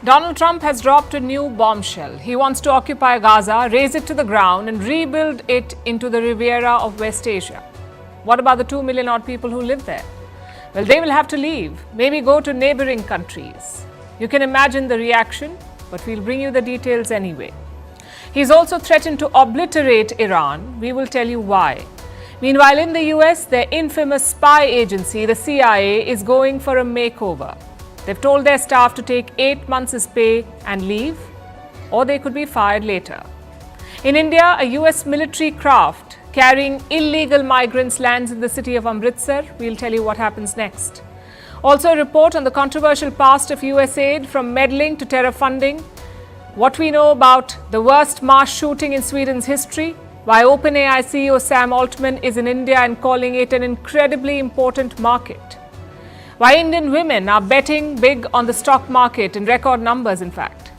Donald Trump has dropped a new bombshell. He wants to occupy Gaza, raze it to the ground and rebuild it into the Riviera of West Asia. What about the 2 million odd people who live there? Well, they will have to leave, maybe go to neighboring countries. You can imagine the reaction, but we'll bring you the details anyway. He's also threatened to obliterate Iran. We will tell you why. Meanwhile, in the US, their infamous spy agency, the CIA, is going for a makeover. They've told their staff to take 8 months' pay and leave, or they could be fired later. In India, a US military craft carrying illegal migrants lands in the city of Amritsar. We'll tell you what happens next. Also, a report on the controversial past of USAID, from meddling to terror funding, what we know about the worst mass shooting in Sweden's history, why OpenAI CEO Sam Altman is in India and calling it an incredibly important market, why Indian women are betting big on the stock market in record numbers, in fact.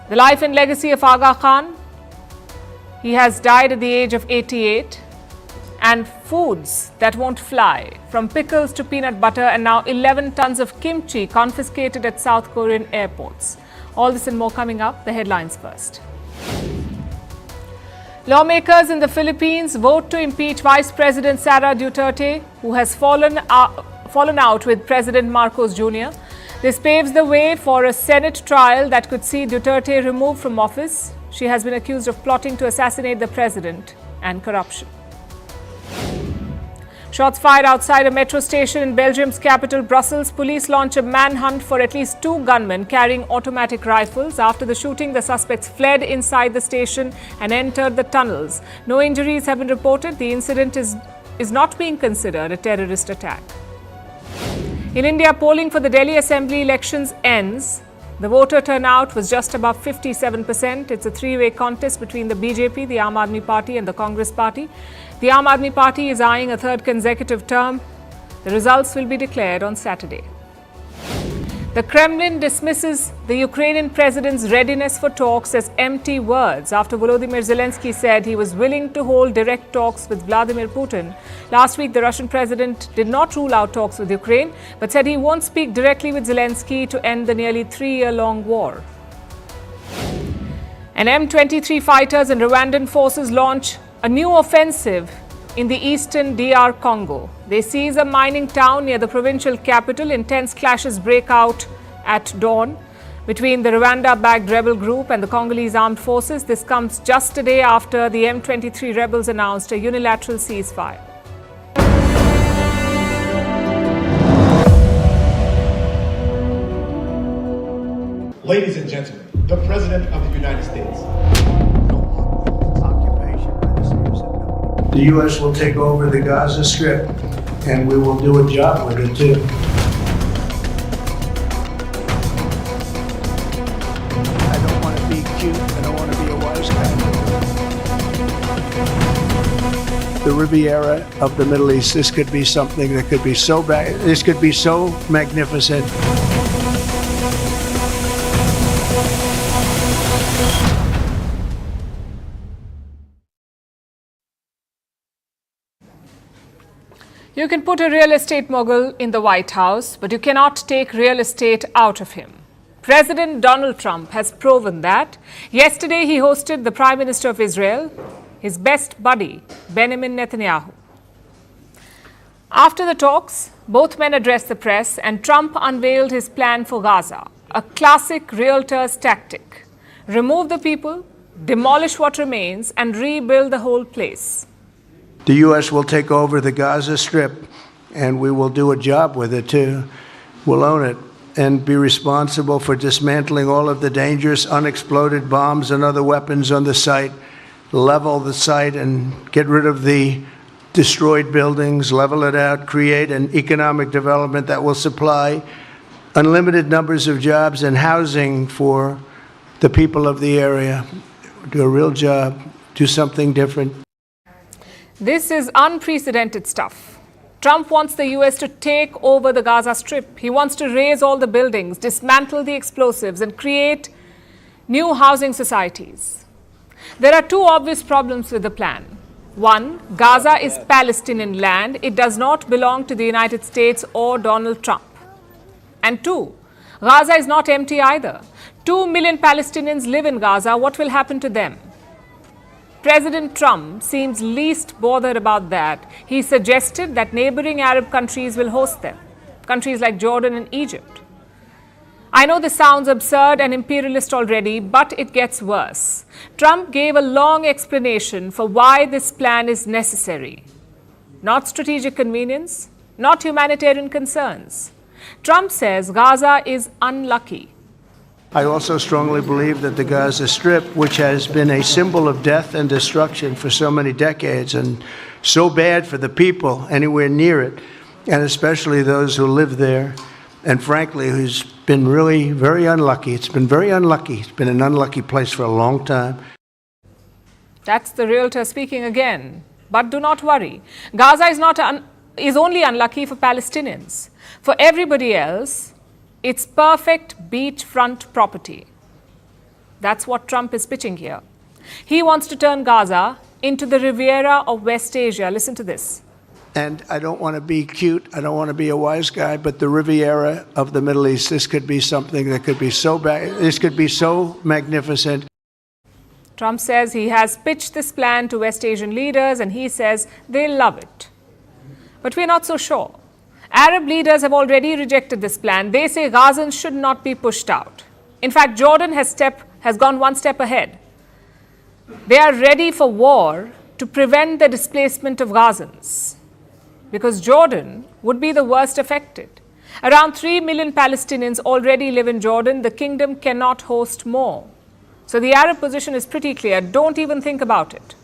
The life and legacy of Aga Khan. He has died at the age of 88. And foods that won't fly, from pickles to peanut butter, and now 11 tons of kimchi confiscated at South Korean airports. All this and more coming up. The headlines first. Lawmakers in the Philippines vote to impeach Vice President Sara Duterte, who has fallen out with President Marcos Jr. This paves the way for a Senate trial that could see Duterte removed from office. She has been accused of plotting to assassinate the president and corruption. Shots fired outside a metro station in Belgium's capital, Brussels. Police launch a manhunt for at least 2 gunmen carrying automatic rifles. After the shooting, the suspects fled inside the station and entered the tunnels. No injuries have been reported. The incident is not being considered a terrorist attack. In India, polling for the Delhi Assembly elections ends. The voter turnout was just above 57%. It's a 3-way contest between the BJP, the Aam Aadmi Party and the Congress Party. The Aam Aadmi Party is eyeing a 3rd consecutive term. The results will be declared on Saturday. The Kremlin dismisses the Ukrainian president's readiness for talks as empty words after Volodymyr Zelensky said he was willing to hold direct talks with Vladimir Putin. Last week, the Russian president did not rule out talks with Ukraine, but said he won't speak directly with Zelensky to end the nearly 3-year-long war. And M23 fighters and Rwandan forces launch a new offensive in the eastern DR Congo. They seize a mining town near the provincial capital. Intense clashes break out at dawn between the Rwanda-backed rebel group and the Congolese armed forces. This comes just a day after the M23 rebels announced a unilateral ceasefire. Ladies and gentlemen, the President of the United States. The U.S. will take over the Gaza Strip, and we will do a job with it, too. I don't want to be cute. I don't want to be a wise guy. The Riviera of the Middle East, this could be something that could be so bad. This could be so magnificent. You can put a real estate mogul in the White House, but you cannot take real estate out of him. President Donald Trump has proven that. Yesterday, he hosted the Prime Minister of Israel, his best buddy, Benjamin Netanyahu. After the talks, both men addressed the press, and Trump unveiled his plan for Gaza, a classic realtor's tactic. Remove the people, demolish what remains, and rebuild the whole place. The U.S. will take over the Gaza Strip, and we will do a job with it, too. We'll own it and be responsible for dismantling all of the dangerous unexploded bombs and other weapons on the site, level the site and get rid of the destroyed buildings, level it out, create an economic development that will supply unlimited numbers of jobs and housing for the people of the area. Do a real job, do something different. This is unprecedented stuff. Trump wants the U.S. to take over the Gaza Strip. He wants to raze all the buildings, dismantle the explosives, and create new housing societies. There are 2 obvious problems with the plan. One, Gaza is Palestinian land. It does not belong to the United States or Donald Trump. And two, Gaza is not empty either. 2 million Palestinians live in Gaza. What will happen to them? President Trump seems least bothered about that. He suggested that neighboring Arab countries will host them, countries like Jordan and Egypt. I know this sounds absurd and imperialist already, but it gets worse. Trump gave a long explanation for why this plan is necessary. Not strategic convenience, not humanitarian concerns. Trump says Gaza is unlucky. I also strongly believe that the Gaza Strip, which has been a symbol of death and destruction for so many decades and so bad for the people anywhere near it, and especially those who live there, and frankly, who's been really very unlucky. It's been very unlucky. It's been an unlucky place for a long time. That's the realtor speaking again. But do not worry. Gaza is only unlucky for Palestinians. For everybody else, it's perfect beachfront property. That's what Trump is pitching here. He wants to turn Gaza into the Riviera of West Asia. Listen to this. And I don't want to be cute, I don't want to be a wise guy, but the Riviera of the Middle East, this could be something that could be so bad, this could be so magnificent. Trump says he has pitched this plan to West Asian leaders and he says they'll love it. But we're not so sure. Arab leaders have already rejected this plan. They say Gazans should not be pushed out. In fact, Jordan has gone one step ahead. They are ready for war to prevent the displacement of Gazans, because Jordan would be the worst affected. Around 3 million Palestinians already live in Jordan. The kingdom cannot host more. So the Arab position is pretty clear. Don't even think about it.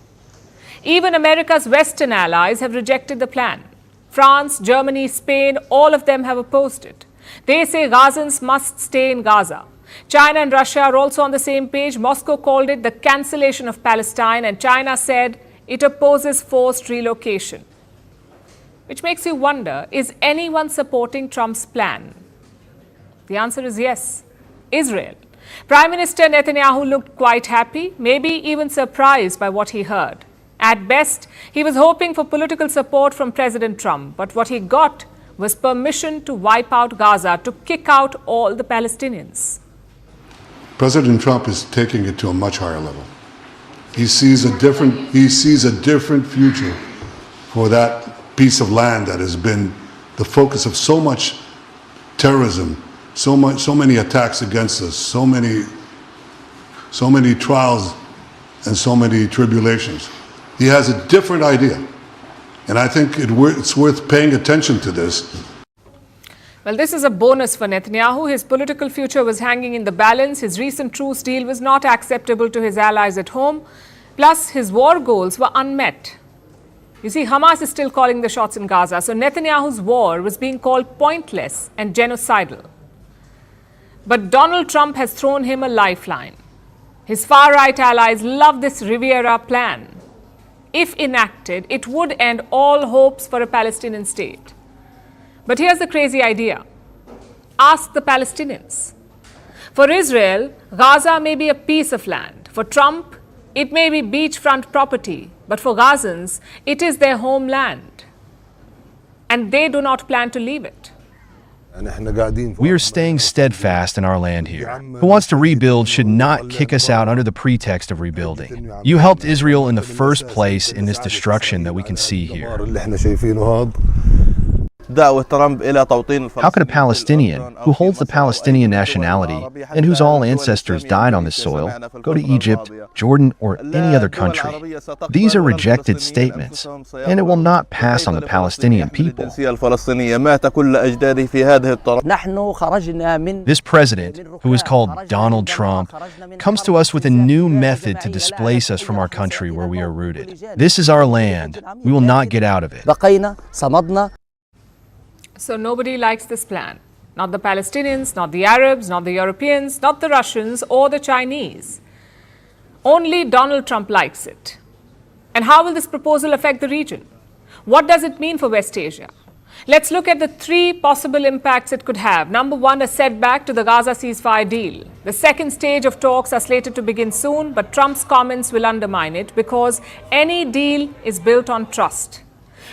Even America's Western allies have rejected the plan. France, Germany, Spain, all of them have opposed it. They say Gazans must stay in Gaza. China and Russia are also on the same page. Moscow called it the cancellation of Palestine, and China said it opposes forced relocation. Which makes you wonder, is anyone supporting Trump's plan? The answer is yes. Israel. Prime Minister Netanyahu looked quite happy, maybe even surprised by what he heard. At best, he was hoping for political support from President Trump, but what he got was permission to wipe out Gaza, to kick out all the Palestinians. President Trump is taking it to a much higher level. He sees a different future for that piece of land that has been the focus of so much terrorism, so many attacks against us, so many trials and so many tribulations. He has a different idea, and I think it's worth paying attention to this. Well, this is a bonus for Netanyahu. His political future was hanging in the balance. His recent truce deal was not acceptable to his allies at home. Plus, his war goals were unmet. You see, Hamas is still calling the shots in Gaza, so Netanyahu's war was being called pointless and genocidal. But Donald Trump has thrown him a lifeline. His far-right allies love this Riviera plan. If enacted, it would end all hopes for a Palestinian state. But here's the crazy idea. Ask the Palestinians. For Israel, Gaza may be a piece of land. For Trump, it may be beachfront property. But for Gazans, it is their homeland. And they do not plan to leave it. We are staying steadfast in our land here. Who wants to rebuild should not kick us out under the pretext of rebuilding. You helped Israel in the first place in this destruction that we can see here. How could a Palestinian who holds the Palestinian nationality and whose all ancestors died on this soil go to Egypt, Jordan, or any other country? These are rejected statements, and it will not pass on the Palestinian people. This president, who is called Donald Trump, comes to us with a new method to displace us from our country where we are rooted. This is our land. We will not get out of it. So nobody likes this plan. Not the Palestinians, not the Arabs, not the Europeans, not the Russians or the Chinese. Only Donald Trump likes it. And how will this proposal affect the region? What does it mean for West Asia? Let's look at the three possible impacts it could have. Number one, a setback to the Gaza ceasefire deal. The second stage of talks are slated to begin soon, but Trump's comments will undermine it because any deal is built on trust.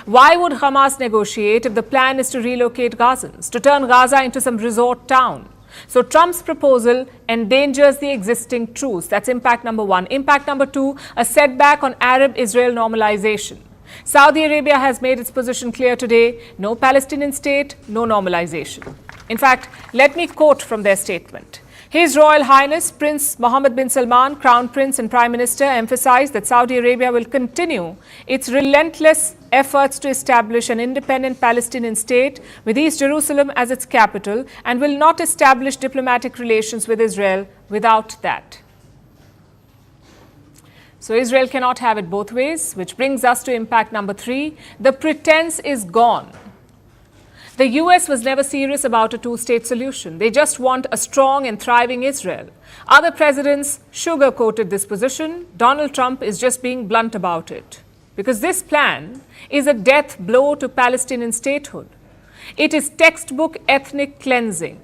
Why would Hamas negotiate if the plan is to relocate Gazans, to turn Gaza into some resort town? So Trump's proposal endangers the existing truce. That's impact number one. Impact number two, a setback on Arab-Israel normalization. Saudi Arabia has made its position clear today: no Palestinian state, no normalization. In fact, let me quote from their statement. His Royal Highness Prince Mohammed bin Salman, Crown Prince and Prime Minister, emphasized that Saudi Arabia will continue its relentless efforts to establish an independent Palestinian state with East Jerusalem as its capital and will not establish diplomatic relations with Israel without that. So Israel cannot have it both ways, which brings us to impact number three. The pretense is gone. The US was never serious about a two-state solution. They just want a strong and thriving Israel. Other presidents sugar-coated this position. Donald Trump is just being blunt about it. Because this plan is a death blow to Palestinian statehood. It is textbook ethnic cleansing.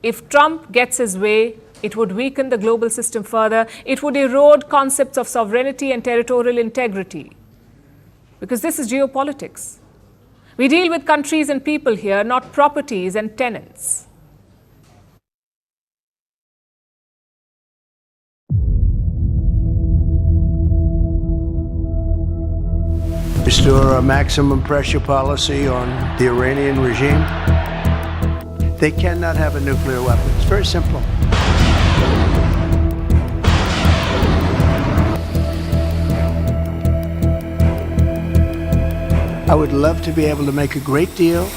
If Trump gets his way, it would weaken the global system further. It would erode concepts of sovereignty and territorial integrity. Because this is geopolitics. We deal with countries and people here, not properties and tenants. Restore a maximum pressure policy on the Iranian regime. They cannot have a nuclear weapon. It's very simple. I would love to be able to make a great deal.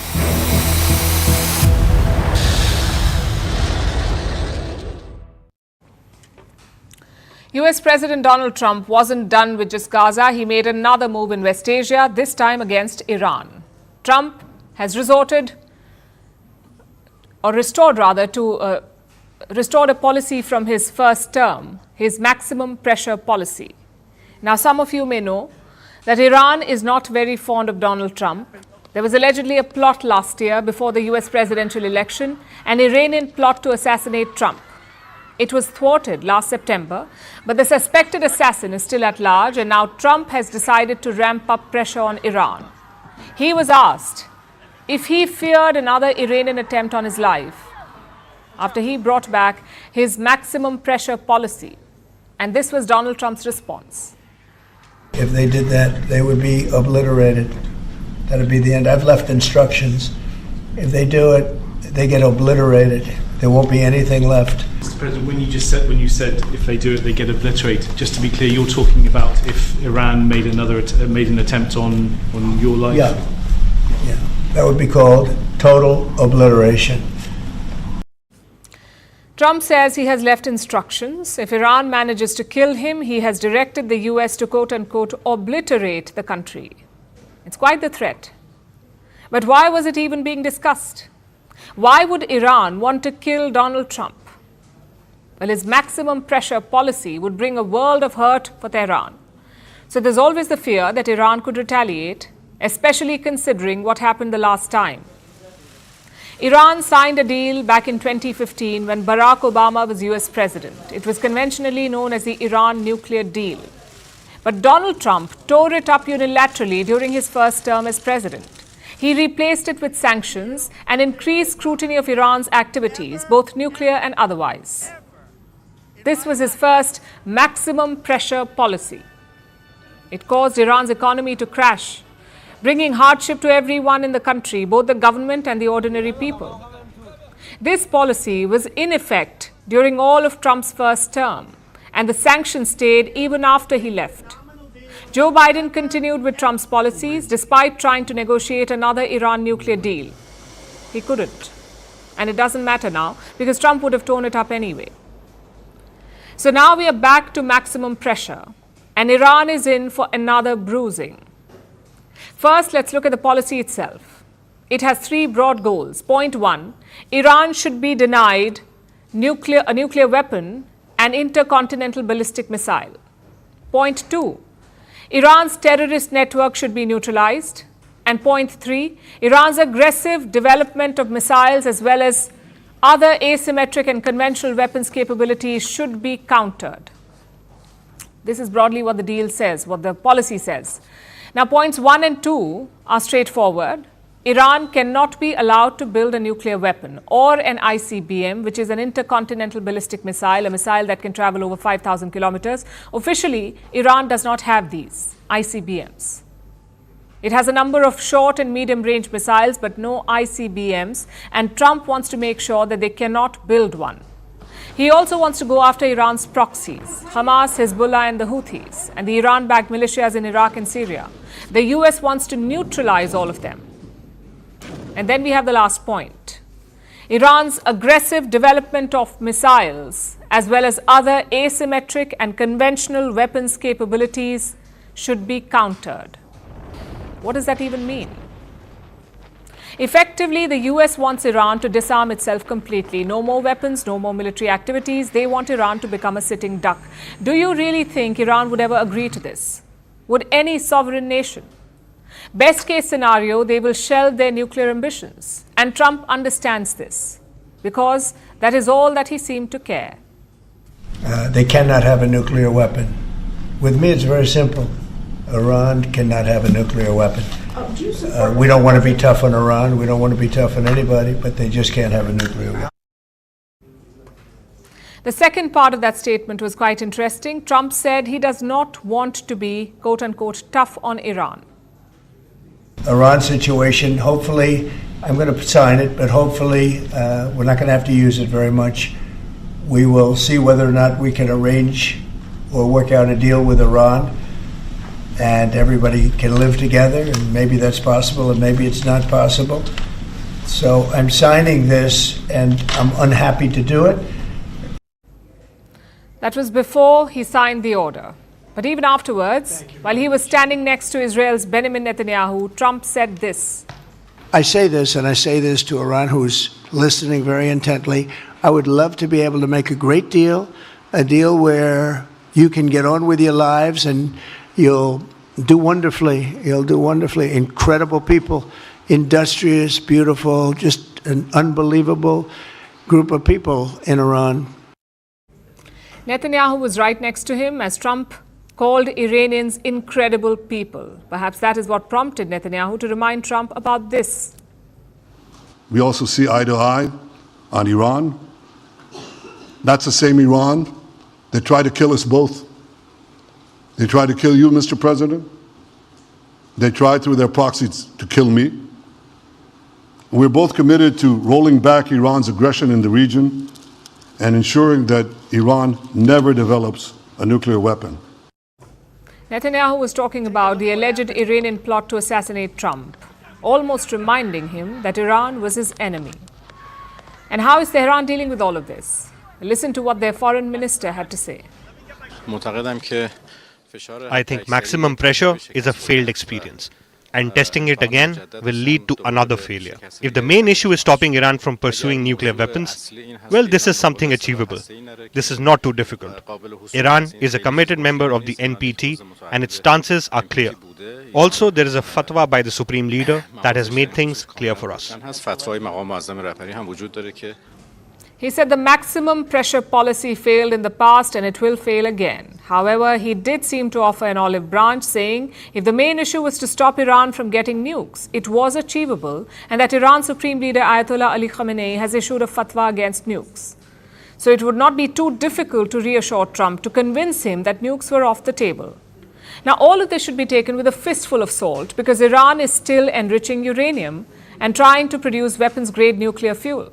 US President Donald Trump wasn't done with just Gaza. He made another move in West Asia, this time against Iran. Trump has restored a policy from his first term, his maximum pressure policy. Now, some of you may know that Iran is not very fond of Donald Trump. There was allegedly a plot last year before the US presidential election, an Iranian plot to assassinate Trump. It was thwarted last September, but the suspected assassin is still at large, and now Trump has decided to ramp up pressure on Iran. He was asked if he feared another Iranian attempt on his life after he brought back his maximum pressure policy. And this was Donald Trump's response. If they did that, they would be obliterated. That would be the end. I've left instructions. If they do it, they get obliterated. There won't be anything left. Mr. President, when you said if they do it, they get obliterated. Just to be clear, you're talking about if Iran made an attempt on your life. Yeah, that would be called total obliteration. Trump says he has left instructions. If Iran manages to kill him, he has directed the US to quote-unquote obliterate the country. It's quite the threat. But why was it even being discussed? Why would Iran want to kill Donald Trump? Well, his maximum pressure policy would bring a world of hurt for Tehran. So there's always the fear that Iran could retaliate, especially considering what happened the last time. Iran signed a deal back in 2015 when Barack Obama was US president. It was conventionally known as the Iran nuclear deal. But Donald Trump tore it up unilaterally during his first term as president. He replaced it with sanctions and increased scrutiny of Iran's activities, both nuclear and otherwise. This was his first maximum pressure policy. It caused Iran's economy to crash, bringing hardship to everyone in the country, both the government and the ordinary people. This policy was in effect during all of Trump's first term, and the sanctions stayed even after he left. Joe Biden continued with Trump's policies despite trying to negotiate another Iran nuclear deal. He couldn't. And it doesn't matter now because Trump would have torn it up anyway. So now we are back to maximum pressure, and Iran is in for another bruising. First, let's look at the policy itself. It has three broad goals. Point one, Iran should be denied a nuclear weapon and intercontinental ballistic missile. Point two, Iran's terrorist network should be neutralized. And point 3, Iran's aggressive development of missiles as well as other asymmetric and conventional weapons capabilities should be countered. This is broadly what the deal says, what the policy says. Now, points 1 and 2 are straightforward. Iran cannot be allowed to build a nuclear weapon or an ICBM, which is an intercontinental ballistic missile, a missile that can travel over 5,000 kilometers. Officially, Iran does not have these ICBMs. It has a number of short and medium-range missiles, but no ICBMs, and Trump wants to make sure that they cannot build one. He also wants to go after Iran's proxies, Hamas, Hezbollah and the Houthis, and the Iran-backed militias in Iraq and Syria. The US wants to neutralize all of them. And then we have the last point. Iran's aggressive development of missiles, as well as other asymmetric and conventional weapons capabilities, should be countered. What does that even mean? Effectively, the US wants Iran to disarm itself completely. No more weapons, no more military activities. They want Iran to become a sitting duck. Do you really think Iran would ever agree to this? Would any sovereign nation? Best case scenario, they will shelve their nuclear ambitions. And Trump understands this because that is all that he seemed to care. They cannot have a nuclear weapon. With me, it's very simple. Iran cannot have a nuclear weapon. We don't want to be tough on Iran. We don't want to be tough on anybody, but they just can't have a nuclear weapon. The second part of that statement was quite interesting. Trump said he does not want to be, quote unquote, tough on Iran. Iran situation, hopefully, I'm going to sign it, but hopefully we're not going to have to use it very much. We will see whether or not we can arrange or work out a deal with Iran and everybody can live together, and maybe that's possible and maybe it's not possible. So I'm signing this and I'm unhappy to do it. That was before he signed the order. But even afterwards, while he was standing next to Israel's Benjamin Netanyahu, Trump said this. I say this, and I say this to Iran, who's listening very intently. I would love to be able to make a great deal, a deal where you can get on with your lives and you'll do wonderfully. You'll do wonderfully. Incredible people, industrious, beautiful, just an unbelievable group of people in Iran. Netanyahu was right next to him as Trump called Iranians incredible people. Perhaps that is what prompted Netanyahu to remind Trump about this. We also see eye to eye on Iran. That's the same Iran that tried to kill us both. They tried to kill you, Mr. President. They tried through their proxies to kill me. We're both committed to rolling back Iran's aggression in the region and ensuring that Iran never develops a nuclear weapon. Netanyahu was talking about the alleged Iranian plot to assassinate Trump, almost reminding him that Iran was his enemy. And how is Tehran dealing with all of this? Listen to what their foreign minister had to say. I think maximum pressure is a failed experience, and testing it again will lead to another failure. If the main issue is stopping Iran from pursuing nuclear weapons, well, this is something achievable. This is not too difficult. Iran is a committed member of the NPT, and its stances are clear. Also, there is a fatwa by the Supreme Leader that has made things clear for us. He said the maximum pressure policy failed in the past and it will fail again. However, he did seem to offer an olive branch, saying if the main issue was to stop Iran from getting nukes, it was achievable, and that Iran's Supreme Leader Ayatollah Ali Khamenei has issued a fatwa against nukes. So it would not be too difficult to reassure Trump, to convince him that nukes were off the table. Now, all of this should be taken with a fistful of salt, because Iran is still enriching uranium and trying to produce weapons-grade nuclear fuel.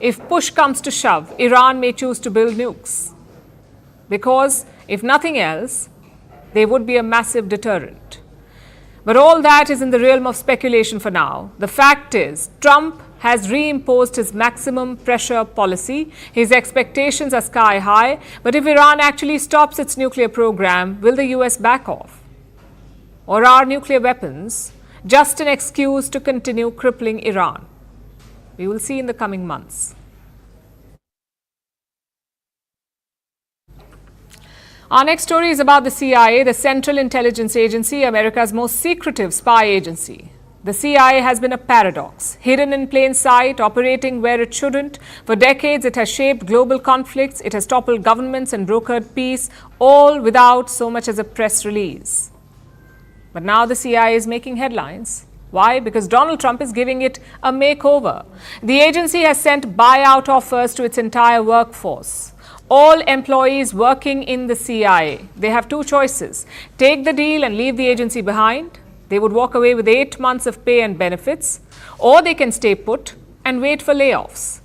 If push comes to shove, Iran may choose to build nukes, because if nothing else, they would be a massive deterrent. But all that is in the realm of speculation for now. The fact is, Trump has reimposed his maximum pressure policy. His expectations are sky high. But if Iran actually stops its nuclear program, will the US back off? Or are nuclear weapons just an excuse to continue crippling Iran? We will see in the coming months. Our next story is about the CIA, the Central Intelligence Agency, America's most secretive spy agency. The CIA has been a paradox, hidden in plain sight, operating where it shouldn't. For decades, it has shaped global conflicts, it has toppled governments and brokered peace, all without so much as a press release. But now the CIA is making headlines. Why? Because Donald Trump is giving it a makeover. The agency has sent buyout offers to its entire workforce. All employees working in the CIA, they have two choices: take the deal and leave the agency behind. They would walk away with 8 months of pay and benefits, or they can stay put and wait for layoffs.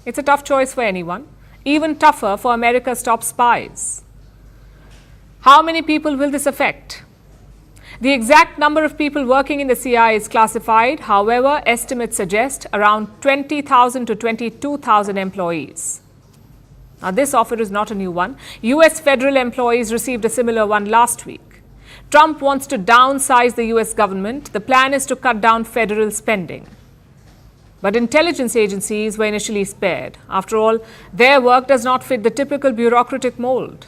It's a tough choice for anyone, even tougher for America's top spies. How many people will this affect? The exact number of people working in the CIA is classified. However, estimates suggest around 20,000 to 22,000 employees. Now, this offer is not a new one. US federal employees received a similar one last week. Trump wants to downsize the US government. The plan is to cut down federal spending. But intelligence agencies were initially spared. After all, their work does not fit the typical bureaucratic mold.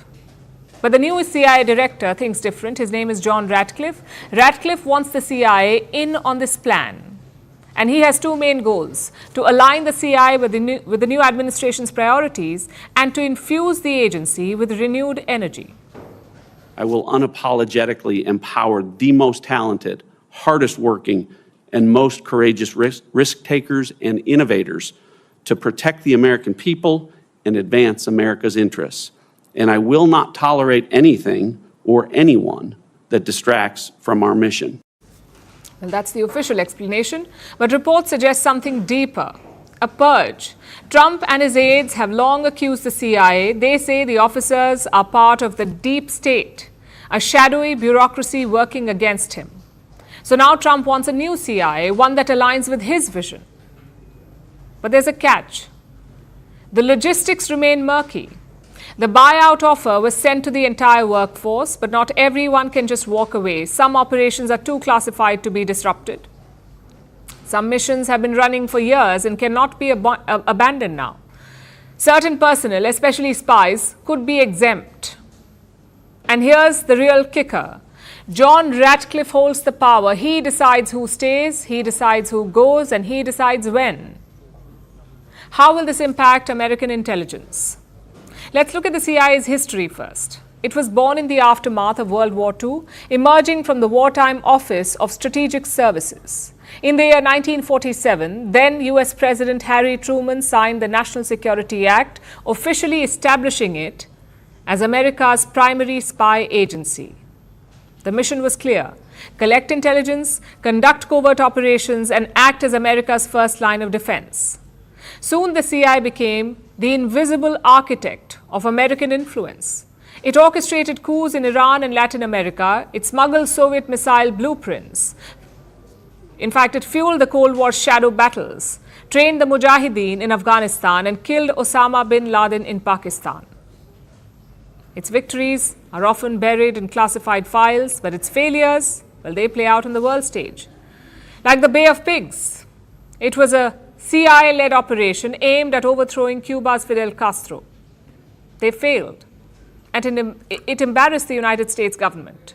But the new CIA director thinks different. His name is John Ratcliffe. Ratcliffe wants the CIA in on this plan. And he has two main goals: to align the CIA with the new administration's priorities and to infuse the agency with renewed energy. I will unapologetically empower the most talented, hardest working, and most courageous risk takers and innovators to protect the American people and advance America's interests. And I will not tolerate anything or anyone that distracts from our mission. Well, that's the official explanation, but reports suggest something deeper. A purge. Trump and his aides have long accused the CIA. They say the officers are part of the deep state, a shadowy bureaucracy working against him. So now Trump wants a new CIA, one that aligns with his vision. But there's a catch. The logistics remain murky. The buyout offer was sent to the entire workforce, but not everyone can just walk away. Some operations are too classified to be disrupted. Some missions have been running for years and cannot be abandoned now. Certain personnel, especially spies, could be exempt. And here's the real kicker. John Ratcliffe holds the power. He decides who stays, he decides who goes, and he decides when. How will this impact American intelligence? Let's look at the CIA's history first. It was born in the aftermath of World War II, emerging from the Wartime Office of Strategic Services. In the year 1947, then US President Harry Truman signed the National Security Act, officially establishing it as America's primary spy agency. The mission was clear: collect intelligence, conduct covert operations, and act as America's first line of defense. Soon the CIA became the invisible architect of American influence. It orchestrated coups in Iran and Latin America. It smuggled Soviet missile blueprints. In fact, it fueled the Cold War's shadow battles, trained the Mujahideen in Afghanistan, and killed Osama bin Laden in Pakistan. Its victories are often buried in classified files, but its failures, well, they play out on the world stage. Like the Bay of Pigs, it was a CIA-led operation aimed at overthrowing Cuba's Fidel Castro. They failed, and it embarrassed the United States government.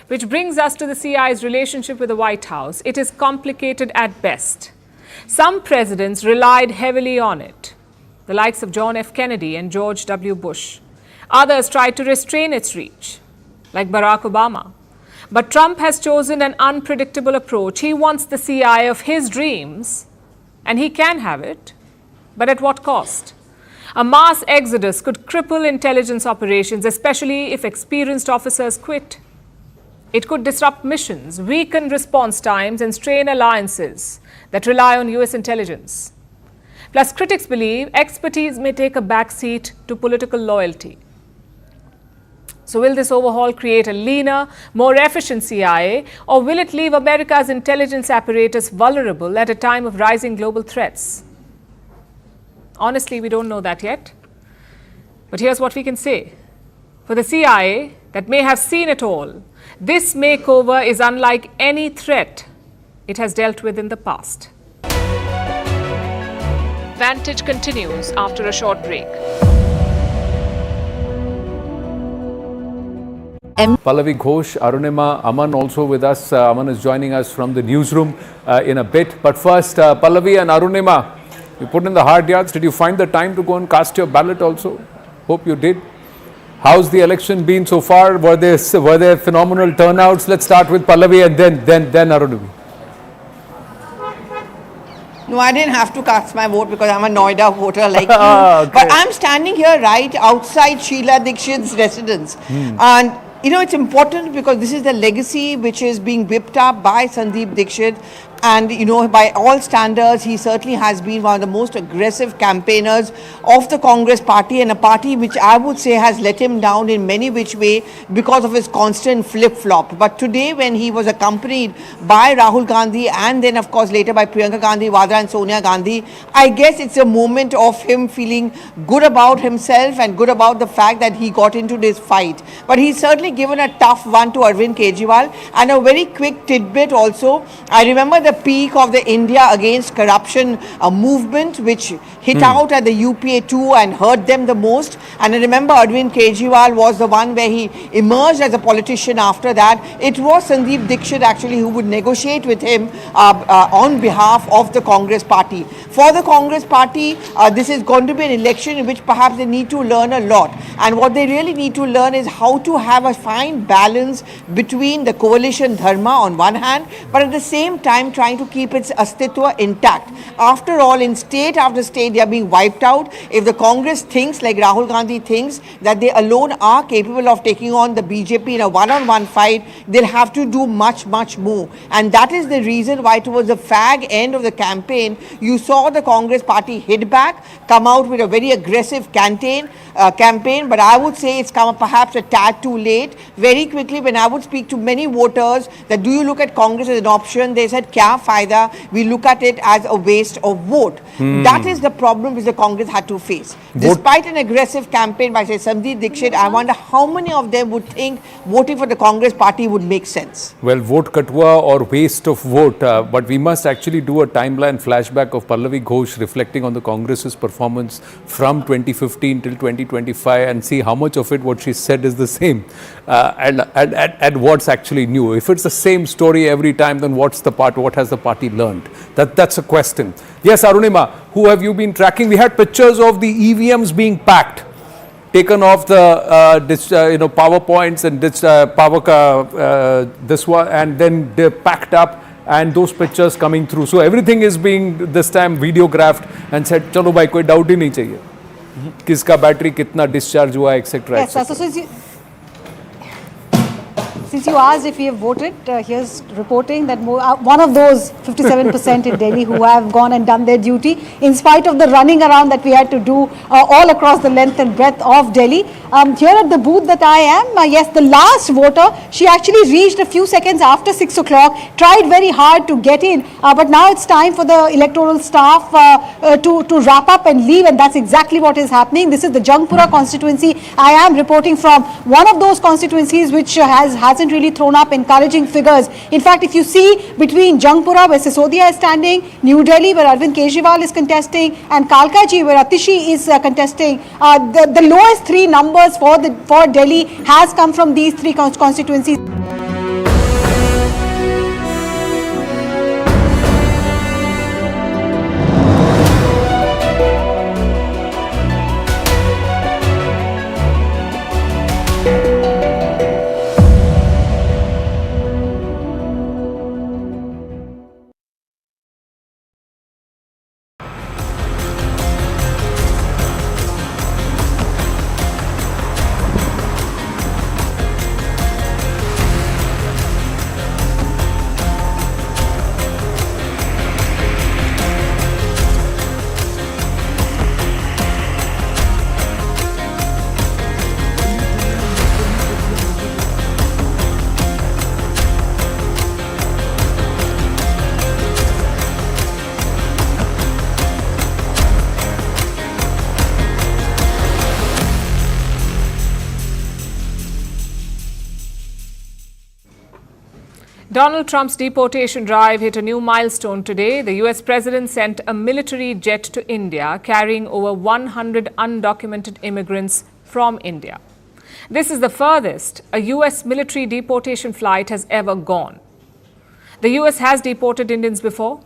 Which brings us to the CIA's relationship with the White House. It is complicated at best. Some presidents relied heavily on it, the likes of John F. Kennedy and George W. Bush. Others tried to restrain its reach, like Barack Obama. But Trump has chosen an unpredictable approach. He wants the CIA of his dreams, and he can have it, but at what cost? A mass exodus could cripple intelligence operations, especially if experienced officers quit. It could disrupt missions, weaken response times, and strain alliances that rely on US intelligence. Plus, critics believe expertise may take a backseat to political loyalty. So will this overhaul create a leaner, more efficient CIA, or will it leave America's intelligence apparatus vulnerable at a time of rising global threats? Honestly, we don't know that yet. But here's what we can say. For the CIA, that may have seen it all, this makeover is unlike any threat it has dealt with in the past. Vantage continues after a short break. Pallavi Ghosh, Arunima, Aman also with us. Aman is joining us from the newsroom in a bit. But first, Pallavi and Arunima, you put in the hard yards. Did you find the time to go and cast your ballot also? Hope you did. How's the election been so far? Were there phenomenal turnouts? Let's start with Pallavi and then Arunima. No, I didn't have to cast my vote because I'm a Noida voter like you. Okay. But I'm standing here right outside Sheila Dixit's residence. And you know, it's important because this is the legacy which is being whipped up by Sandeep Dixit. And, you know, by all standards, he certainly has been one of the most aggressive campaigners of the Congress party, and a party which I would say has let him down in many which way because of his constant flip-flop. But today, when he was accompanied by Rahul Gandhi and then, of course, later by Priyanka Gandhi, Vadra and Sonia Gandhi, I guess it's a moment of him feeling good about himself and good about the fact that he got into this fight. But he's certainly given a tough one to Arvind Kejriwal. And a very quick tidbit also, I remember the peak of the India Against Corruption movement, which hit out at the UPA 2 and hurt them the most. And I remember Arvind Kejriwal was the one where he emerged as a politician after that. It was Sandeep Dixit actually who would negotiate with him on behalf of the Congress party. For the Congress party, this is going to be an election in which perhaps they need to learn a lot. And what they really need to learn is how to have a fine balance between the coalition dharma on one hand, but at the same time trying to keep its astitwa intact. After all, in state after state, they are being wiped out. If the Congress thinks, like Rahul Gandhi thinks, that they alone are capable of taking on the BJP in a one-on-one fight, they'll have to do much, much more. And that is the reason why towards the fag end of the campaign, you saw the Congress party hit back, come out with a very aggressive campaign, but I would say it's come perhaps a tad too late. Very quickly, when I would speak to many voters that do you look at Congress as an option, they said, kya faida? We look at it as a waste of vote. That is the problem which the Congress had to face. Despite an aggressive campaign by, say, Sandeep Dixit, I wonder how many of them would think voting for the Congress party would make sense. Well, vote katwa or waste of vote, but we must actually do a timeline flashback of Pallavi Ghosh reflecting on the Congress's performance from 2015 till 2025 and see how much of it what she said is the same and what's actually new. If it's the same story every time, then what has the party learned? That's a question. Yes, Arunima, who have you been tracking? We had pictures of the EVMs being packed, taken off the PowerPoints and this one, and then they're packed up, and those pictures coming through. So everything is being this time videographed and said, chalo bhai, koi doubt hi nahi chahiye. Kiska battery kitna discharge hua, etc. Yes, so since you asked if we have voted, here's reporting that one of those 57% in Delhi who have gone and done their duty, in spite of the running around that we had to do all across the length and breadth of Delhi. Here at the booth that I am, yes, the last voter, she actually reached a few seconds after 6 o'clock, tried very hard to get in, but now it's time for the electoral staff to wrap up and leave, and that's exactly what is happening. This is the Jangpura constituency. I am reporting from one of those constituencies which hasn't really thrown up encouraging figures. In fact, if you see between Jangpura, where Sisodia is standing, New Delhi, where Arvind Kejriwal is contesting, and Kalkaji, where Atishi is contesting, the lowest three numbers for Delhi has come from these three constituencies. Donald Trump's deportation drive hit a new milestone today. The US president sent a military jet to India carrying over 100 undocumented immigrants from India. This is the furthest a US military deportation flight has ever gone. The US has deported Indians before.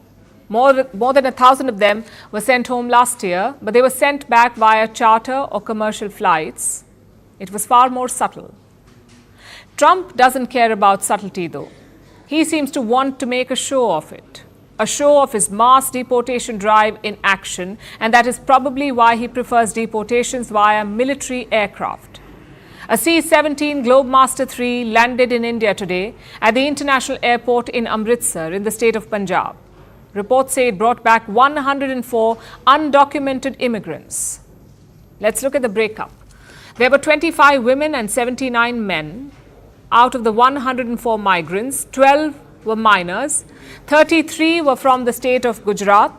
More than 1,000 of them were sent home last year, but they were sent back via charter or commercial flights. It was far more subtle. Trump doesn't care about subtlety though. He seems to want to make a show of it. A show of his mass deportation drive in action, and that is probably why he prefers deportations via military aircraft. A C-17 Globemaster III landed in India today at the international airport in Amritsar in the state of Punjab. Reports say it brought back 104 undocumented immigrants. Let's look at the breakup. There were 25 women and 79 men. Out of the 104 migrants, 12 were minors, 33 were from the state of Gujarat,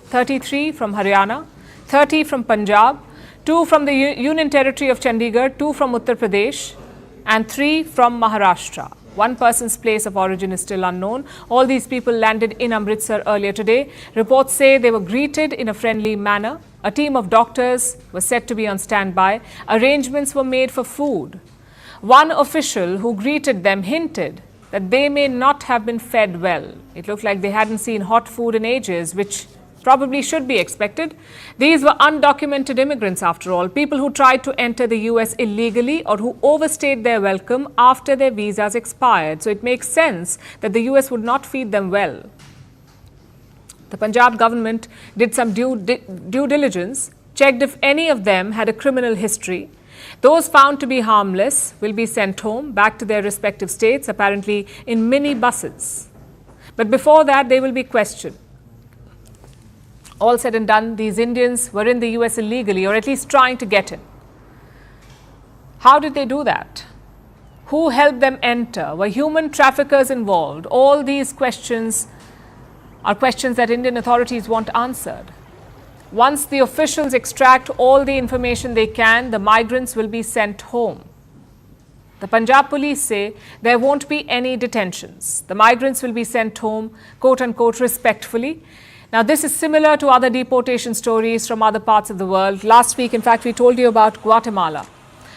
33 from Haryana, 30 from Punjab, 2 from the Union Territory of Chandigarh, 2 from Uttar Pradesh, and 3 from Maharashtra. One person's place of origin is still unknown. All these people landed in Amritsar earlier today. Reports say they were greeted in a friendly manner. A team of doctors was said to be on standby. Arrangements were made for food. One official who greeted them hinted that they may not have been fed well. It looked like they hadn't seen hot food in ages, which probably should be expected. These were undocumented immigrants after all, people who tried to enter the US illegally or who overstayed their welcome after their visas expired. So it makes sense that the US would not feed them well. The Punjab government did some due diligence, checked if any of them had a criminal history. Those found to be harmless will be sent home back to their respective states, apparently in mini buses. But before that, they will be questioned. All said and done, these Indians were in the US illegally, or at least trying to get in. How did they do that? Who helped them enter? Were human traffickers involved? All these questions are questions that Indian authorities want answered. Once the officials extract all the information they can, the migrants will be sent home. The Punjab police say there won't be any detentions. The migrants will be sent home, quote unquote, respectfully. Now, this is similar to other deportation stories from other parts of the world. Last week, in fact, we told you about Guatemala.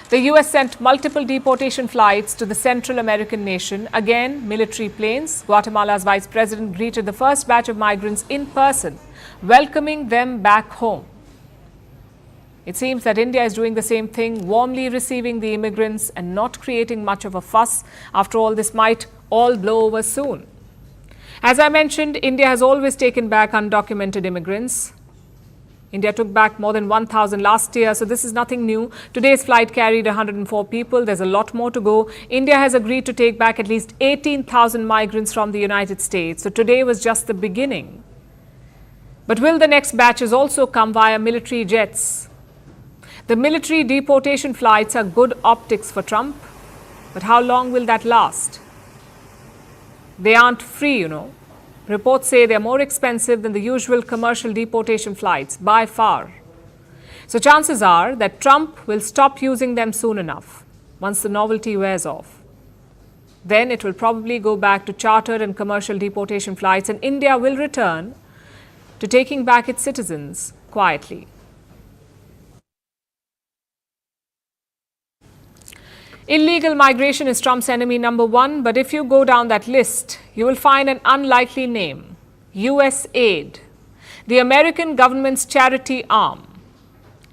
The US sent multiple deportation flights to the Central American nation. Again, military planes. Guatemala's vice president greeted the first batch of migrants in person, welcoming them back home. It seems that India is doing the same thing, warmly receiving the immigrants and not creating much of a fuss. After all, this might all blow over soon. As I mentioned, India has always taken back undocumented immigrants. India took back more than 1,000 last year, so this is nothing new. Today's flight carried 104 people. There's a lot more to go. India has agreed to take back at least 18,000 migrants from the United States. So today was just the beginning. But will the next batches also come via military jets? The military deportation flights are good optics for Trump, but how long will that last? They aren't free, you know. Reports say they're more expensive than the usual commercial deportation flights, by far. So chances are that Trump will stop using them soon enough, once the novelty wears off. Then it will probably go back to charter and commercial deportation flights, and India will return to taking back its citizens quietly. Illegal migration is Trump's enemy number one, but if you go down that list, you will find an unlikely name, USAID, the American government's charity arm.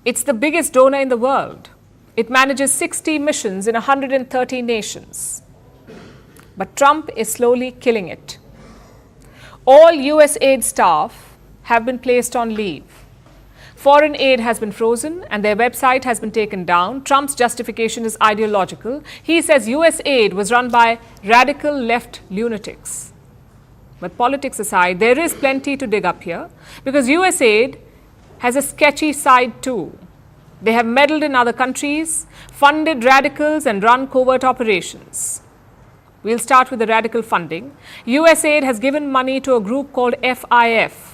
It's the biggest donor in the world. It manages 60 missions in 130 nations. But Trump is slowly killing it. All USAID staff have been placed on leave. Foreign aid has been frozen and their website has been taken down. Trump's justification is ideological. He says USAID was run by radical left lunatics. But politics aside, there is plenty to dig up here because USAID has a sketchy side too. They have meddled in other countries, funded radicals and run covert operations. We'll start with the radical funding. USAID has given money to a group called FIF,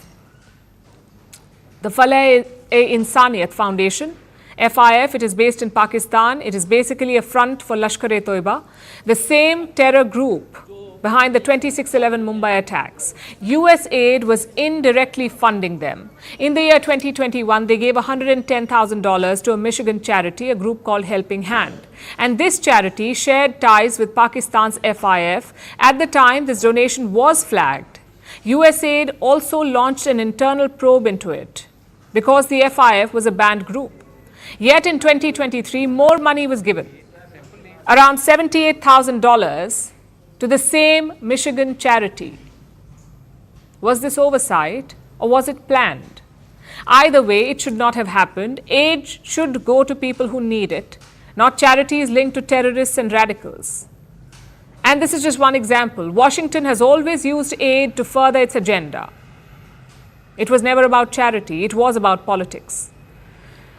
the Faleh-e-Insaniyat Foundation. FIF, it is based in Pakistan. It is basically a front for Lashkar-e-Toiba, the same terror group behind the 26/11 Mumbai attacks. USAID was indirectly funding them. In the year 2021, they gave $110,000 to a Michigan charity, a group called Helping Hand. And this charity shared ties with Pakistan's FIF. At the time, this donation was flagged. USAID also launched an internal probe into it because the FIF was a banned group. Yet in 2023, more money was given, around $78,000 to the same Michigan charity. Was this oversight or was it planned? Either way, it should not have happened. Aid should go to people who need it, not charities linked to terrorists and radicals. And this is just one example. Washington has always used aid to further its agenda. It was never about charity, it was about politics.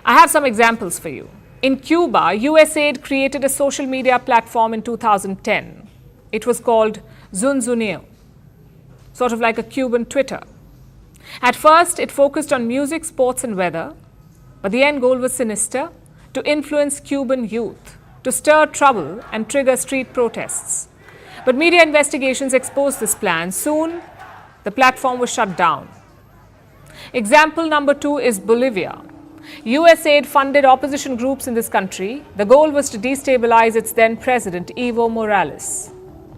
I have some examples for you. In Cuba, USAID created a social media platform in 2010. It was called Zunzuneo, sort of like a Cuban Twitter. At first, it focused on music, sports and weather, but the end goal was sinister: to influence Cuban youth, to stir trouble and trigger street protests. But media investigations exposed this plan. Soon, the platform was shut down. Example number 2 is Bolivia. USAID funded opposition groups in this country. The goal was to destabilize its then president, Evo Morales.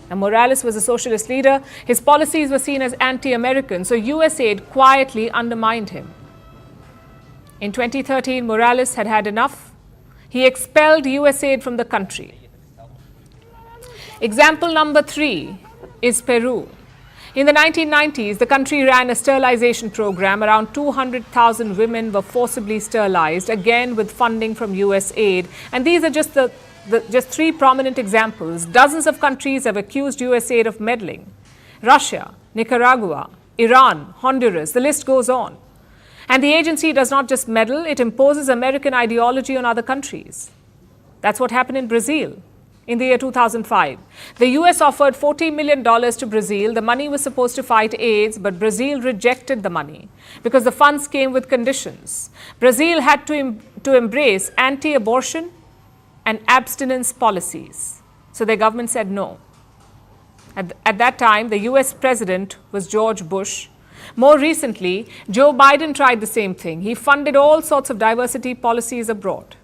Now, Morales was a socialist leader. His policies were seen as anti-American, so USAID quietly undermined him. In 2013, Morales had had enough. He expelled USAID from the country. Example number 3 is Peru. In the 1990s, the country ran a sterilization program. Around 200,000 women were forcibly sterilized, again with funding from USAID. And these are just just 3 prominent examples. Dozens of countries have accused USAID of meddling. Russia, Nicaragua, Iran, Honduras, the list goes on. And the agency does not just meddle, it imposes American ideology on other countries. That's what happened in Brazil. In the year 2005, the US offered $40 million to Brazil. The money was supposed to fight AIDS, but Brazil rejected the money because the funds came with conditions. Brazil had to embrace anti-abortion and abstinence policies. So their government said no. At that time, the US president was George Bush. More recently, Joe Biden tried the same thing. He funded all sorts of diversity policies abroad.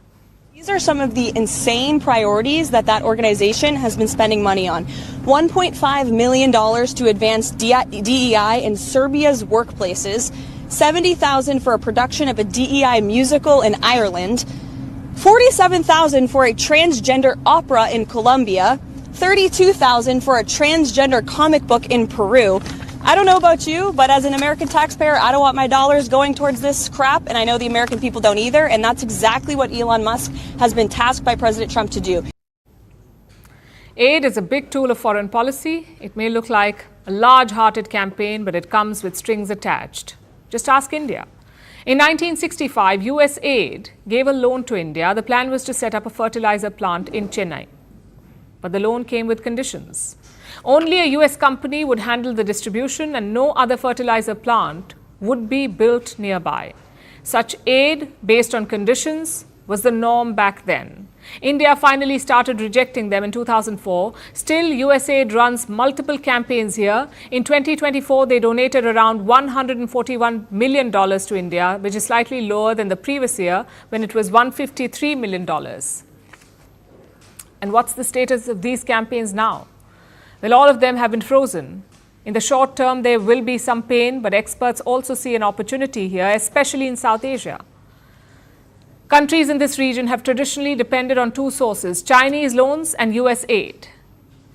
These are some of the insane priorities that organization has been spending money on. $1.5 million to advance DEI in Serbia's workplaces, $70,000 for a production of a DEI musical in Ireland, $47,000 for a transgender opera in Colombia, $32,000 for a transgender comic book in Peru. I don't know about you, but as an American taxpayer, I don't want my dollars going towards this crap, and I know the American people don't either, and that's exactly what Elon Musk has been tasked by President Trump to do. Aid is a big tool of foreign policy. It may look like a large-hearted campaign, but it comes with strings attached. Just ask India. In 1965, USAID gave a loan to India. The plan was to set up a fertilizer plant in Chennai, but the loan came with conditions. Only a US company would handle the distribution and no other fertilizer plant would be built nearby. Such aid based on conditions was the norm back then. India finally started rejecting them in 2004. Still, USAID runs multiple campaigns here. In 2024, they donated around $141 million to India, which is slightly lower than the previous year when it was $153 million. And what's the status of these campaigns now? Well, all of them have been frozen. In the short term, there will be some pain, but experts also see an opportunity here, especially in South Asia. Countries in this region have traditionally depended on 2 sources, Chinese loans and US aid.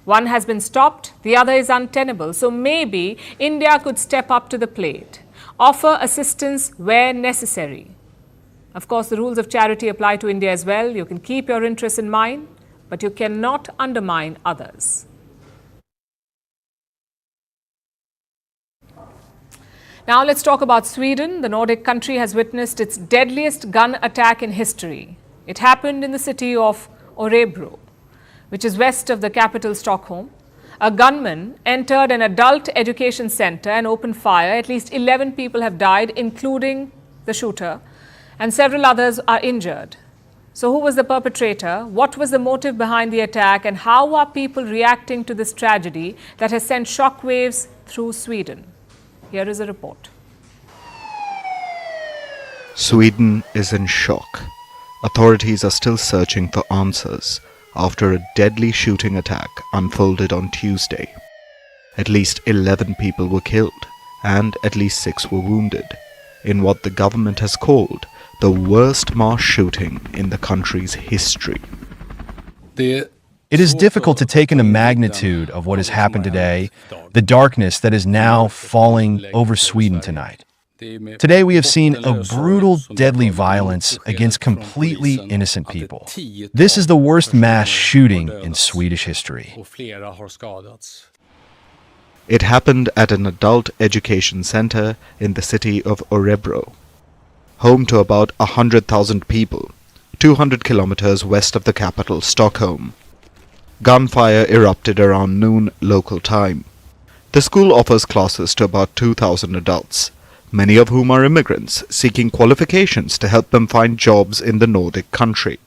One has been stopped, the other is untenable. So maybe India could step up to the plate, offer assistance where necessary. Of course, the rules of charity apply to India as well. You can keep your interests in mind, but you cannot undermine others. Now let's talk about Sweden. The Nordic country has witnessed its deadliest gun attack in history. It happened in the city of Örebro, which is west of the capital Stockholm. A gunman entered an adult education center and opened fire. At least 11 people have died, including the shooter, and several others are injured. So who was the perpetrator? What was the motive behind the attack? And how are people reacting to this tragedy that has sent shockwaves through Sweden? Here is a report. Sweden is in shock. Authorities are still searching for answers after a deadly shooting attack unfolded on Tuesday. At least 11 people were killed and at least 6 were wounded in what the government has called the worst mass shooting in the country's history. It is difficult to take in the magnitude of what has happened today, the darkness that is now falling over Sweden tonight. Today we have seen a brutal, deadly violence against completely innocent people. This is the worst mass shooting in Swedish history. It happened at an adult education center in the city of Örebro, home to about 100,000 people, 200 kilometers west of the capital, Stockholm. Gunfire erupted around noon local time. The school offers classes to about 2,000 adults, many of whom are immigrants seeking qualifications to help them find jobs in the Nordic country.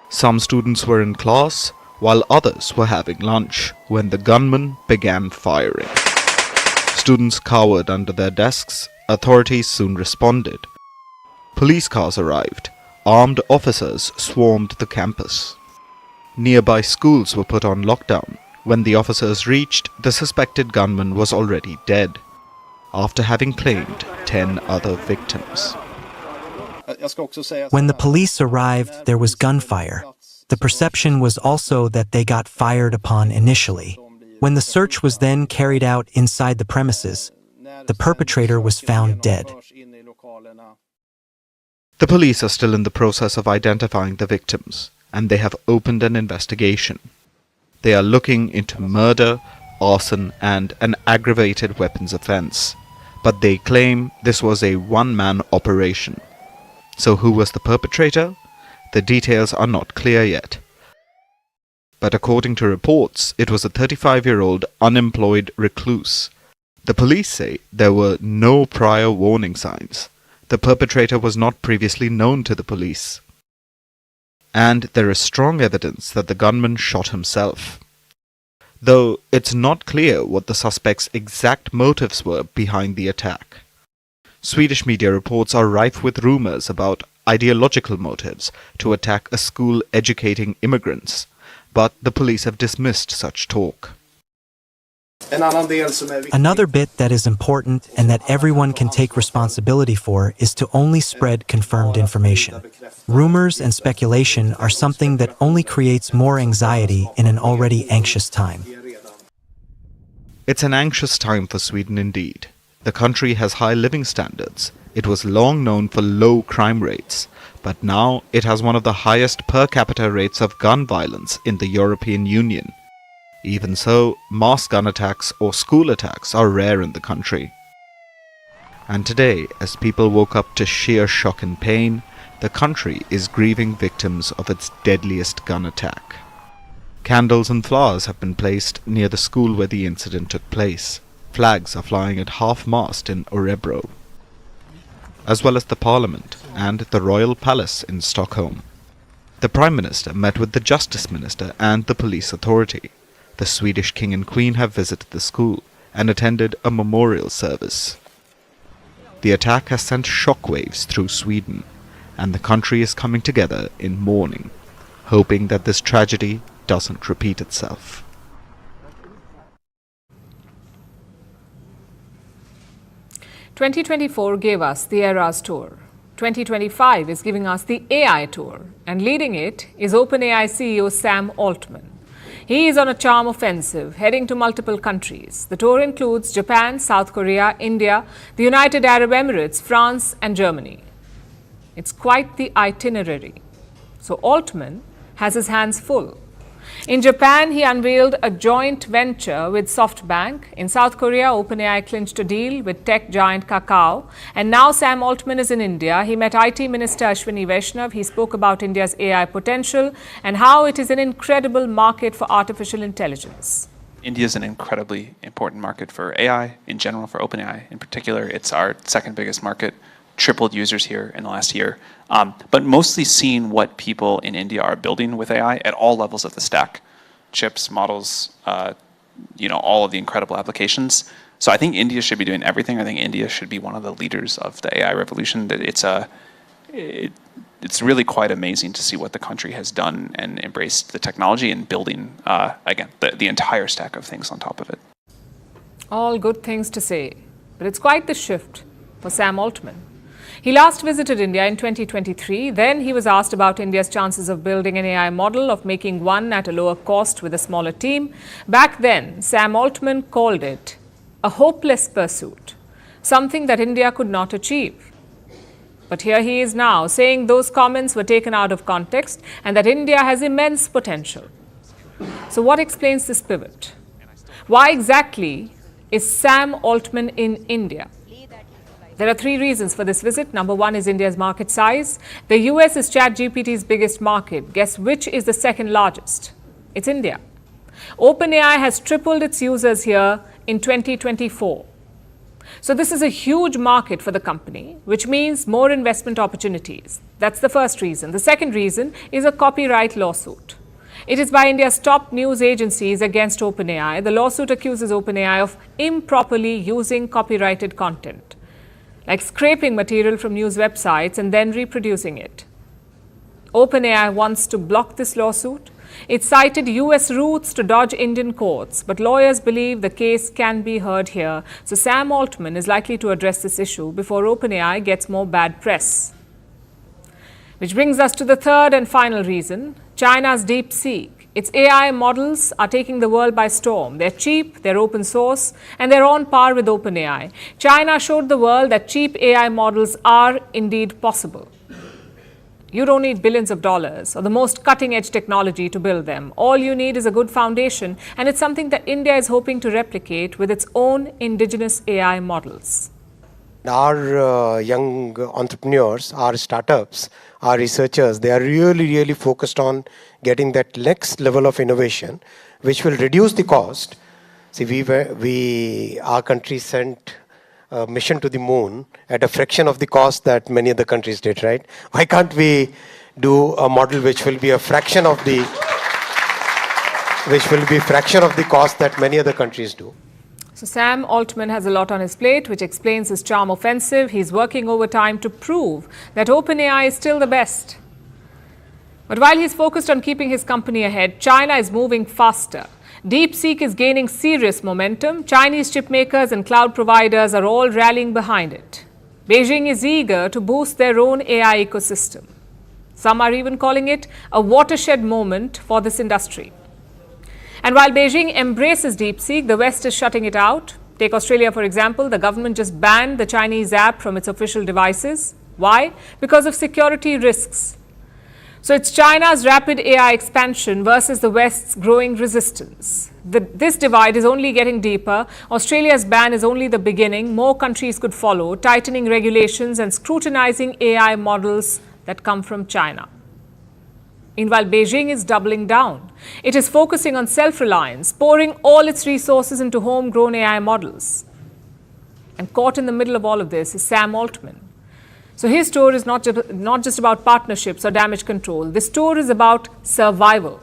Some students were in class, while others were having lunch when the gunman began firing. Students cowered under their desks. Authorities soon responded. Police cars arrived. Armed officers swarmed the campus. Nearby schools were put on lockdown. When the officers reached, the suspected gunman was already dead, after having claimed 10 other victims. When the police arrived, there was gunfire. The perception was also that they got fired upon initially. When the search was then carried out inside the premises, the perpetrator was found dead. The police are still in the process of identifying the victims, and they have opened an investigation. They are looking into murder, arson, and an aggravated weapons offense, but they claim this was a one-man operation. So who was the perpetrator? The details are not clear yet. But according to reports, it was a 35-year-old unemployed recluse. The police say there were no prior warning signs. The perpetrator was not previously known to the police. And there is strong evidence that the gunman shot himself. Though it's not clear what the suspect's exact motives were behind the attack. Swedish media reports are rife with rumors about ideological motives to attack a school educating immigrants, but the police have dismissed such talk. Another bit that is important and that everyone can take responsibility for is to only spread confirmed information. Rumors and speculation are something that only creates more anxiety in an already anxious time. It's an anxious time for Sweden indeed. The country has high living standards. It was long known for low crime rates, but now it has one of the highest per capita rates of gun violence in the European Union. Even so, mass gun attacks or school attacks are rare in the country. And today, as people woke up to sheer shock and pain, the country is grieving victims of its deadliest gun attack. Candles and flowers have been placed near the school where the incident took place. Flags are flying at half-mast in Örebro, as well as the Parliament and the Royal Palace in Stockholm. The Prime Minister met with the Justice Minister and the police authority. The Swedish King and Queen have visited the school and attended a memorial service. The attack has sent shockwaves through Sweden, and the country is coming together in mourning, hoping that this tragedy doesn't repeat itself. "2024 gave us the Eras Tour. 2025 is giving us the AI Tour, and leading it is OpenAI CEO Sam Altman. He is on a charm offensive, heading to multiple countries. The tour includes Japan, South Korea, India, the United Arab Emirates, France, and Germany. It's quite the itinerary. So Altman has his hands full. In Japan, he unveiled a joint venture with SoftBank. In South Korea, OpenAI clinched a deal with tech giant Kakao. And now Sam Altman is in India. He met IT Minister Ashwini Vaishnav. He spoke about India's AI potential and how it is an incredible market for artificial intelligence. India is an incredibly important market for AI in general, for OpenAI in particular. It's our second biggest market tripled users here in the last year, but mostly seeing what people in India are building with AI at all levels of the stack, chips, models, all of the incredible applications. So I think India should be doing everything. I think India should be one of the leaders of the AI revolution. It's really quite amazing to see what the country has done and embraced the technology and building, again, the entire stack of things on top of it. All good things to say, but it's quite the shift for Sam Altman. He last visited India in 2023. Then he was asked about India's chances of building an AI model, of making one at a lower cost with a smaller team. Back then, Sam Altman called it a hopeless pursuit, something that India could not achieve. But here he is now saying those comments were taken out of context and that India has immense potential. So what explains this pivot? Why exactly is Sam Altman in India? There are three reasons for this visit. Number one is India's market size. The US is ChatGPT's biggest market. Guess which is the second largest? It's India. OpenAI has tripled its users here in 2024. So this is a huge market for the company, which means more investment opportunities. That's the first reason. The second reason is a copyright lawsuit. It is by India's top news agencies against OpenAI. The lawsuit accuses OpenAI of improperly using copyrighted content, like scraping material from news websites and then reproducing it. OpenAI wants to block this lawsuit. It cited US routes to dodge Indian courts, but lawyers believe the case can be heard here. So Sam Altman is likely to address this issue before OpenAI gets more bad press. Which brings us to the third and final reason, China's DeepSeek. Its AI models are taking the world by storm. They're cheap, they're open source, and they're on par with OpenAI. China showed the world that cheap AI models are indeed possible. You don't need billions of dollars or the most cutting-edge technology to build them. All you need is a good foundation, and it's something that India is hoping to replicate with its own indigenous AI models. Our young entrepreneurs, our startups, our researchers, they are really focused on getting that next level of innovation, which will reduce the cost. See, our country sent a mission to the moon at a fraction of the cost that many other countries did, right? Why can't we do a model which will be a fraction of the cost that many other countries do? So Sam Altman has a lot on his plate, which explains his charm offensive. He's working overtime to prove that OpenAI is still the best. But while he's focused on keeping his company ahead, China is moving faster. DeepSeek is gaining serious momentum. Chinese chip makers and cloud providers are all rallying behind it. Beijing is eager to boost their own AI ecosystem. Some are even calling it a watershed moment for this industry. And while Beijing embraces DeepSeek, the West is shutting it out. Take Australia, for example. The government just banned the Chinese app from its official devices. Why? Because of security risks. So it's China's rapid AI expansion versus the West's growing resistance. This divide is only getting deeper. Australia's ban is only the beginning. More countries could follow, tightening regulations and scrutinizing AI models that come from China. Meanwhile, Beijing is doubling down. It is focusing on self-reliance, pouring all its resources into homegrown AI models. And caught in the middle of all of this is Sam Altman. So his tour is not just about partnerships or damage control. This tour is about survival.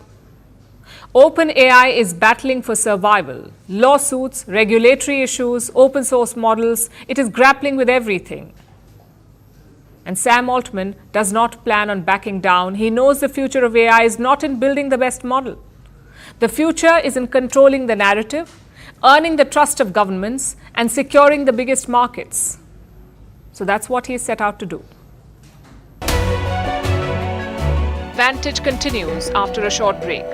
OpenAI is battling for survival. Lawsuits, regulatory issues, open source models. It is grappling with everything. And Sam Altman does not plan on backing down. He knows the future of AI is not in building the best model. The future is in controlling the narrative, earning the trust of governments, and securing the biggest markets. So that's what he set out to do. Vantage continues after a short break.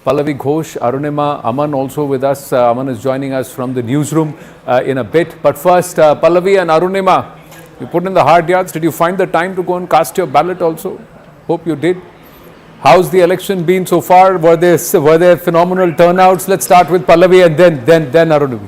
Pallavi Ghosh, Arunima, Aman also with us. Aman is joining us from the newsroom in a bit. But first, Pallavi and Arunima, you put in the hard yards. Did you find the time to go and cast your ballot also? Hope you did. How's the election been so far? Were there phenomenal turnouts? Let's start with Pallavi and then Arunima.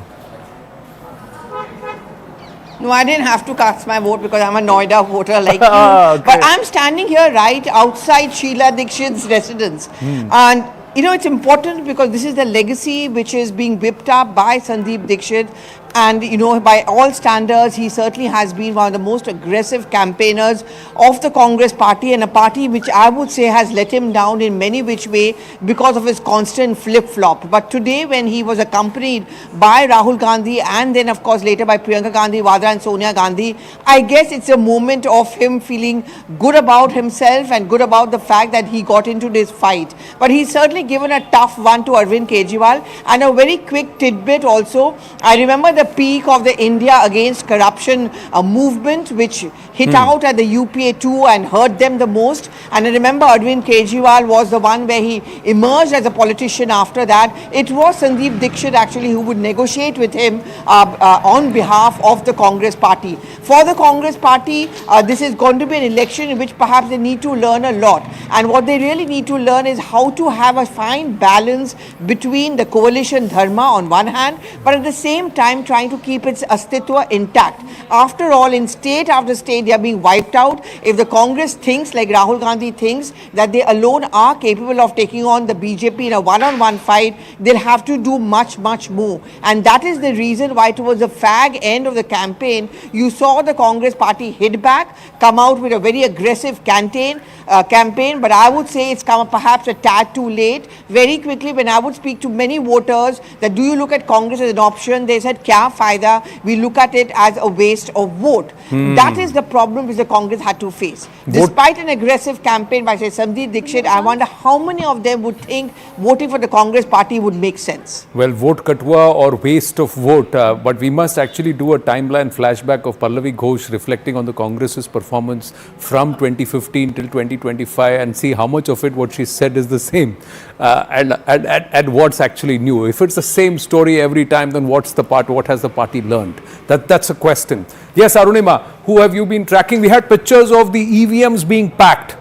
No, I didn't have to cast my vote because I'm a Noida voter like you. Okay. But I'm standing here right outside Sheila Dikshit's residence. And it's important because this is the legacy which is being whipped up by Sandeep Dikshit And, you know, by all standards, he certainly has been one of the most aggressive campaigners of the Congress party, and a party which I would say has let him down in many which way because of his constant flip-flop. But today, when he was accompanied by Rahul Gandhi and then, of course, later by Priyanka Gandhi Vadra and Sonia Gandhi, I guess it's a moment of him feeling good about himself and good about the fact that he got into this fight. But he's certainly given a tough one to Arvind Kejriwal. And a very quick tidbit also, I remember the peak of the India Against Corruption movement, which hit out at the UPA 2 and hurt them the most. And I remember Arvind Kejriwal was the one where he emerged as a politician after that. It was Sandeep Dixit actually who would negotiate with him on behalf of the Congress party. For the Congress party, this is going to be an election in which perhaps they need to learn a lot. And what they really need to learn is how to have a fine balance between the coalition dharma on one hand, but at the same time trying to keep its astitwa intact. After all, in state after state, they are being wiped out. If the Congress thinks, like Rahul Gandhi thinks, that they alone are capable of taking on the BJP in a one-on-one fight, they'll have to do much, much more. And that is the reason why towards the fag end of the campaign, you saw the Congress party hit back, come out with a very aggressive campaign, but I would say it's come perhaps a tad too late. Very quickly, when I would speak to many voters that do you look at Congress as an option, they said, kya faida? We look at it as a waste of vote. That is the problem which the Congress had to face. Despite an aggressive campaign by, say, Sandeep Dixit, I wonder how many of them would think voting for the Congress party would make sense. Well, vote katwa or waste of vote, but we must actually do a timeline flashback of Pallavi Ghosh reflecting on the Congress's performance from 2015 till 2025 and see how much of it what she said is the same and what's actually new. If it's the same story every time, then what has the party learned? That's a question. Yes, Arunima, who have you been tracking? We had pictures of the EVMs being packed,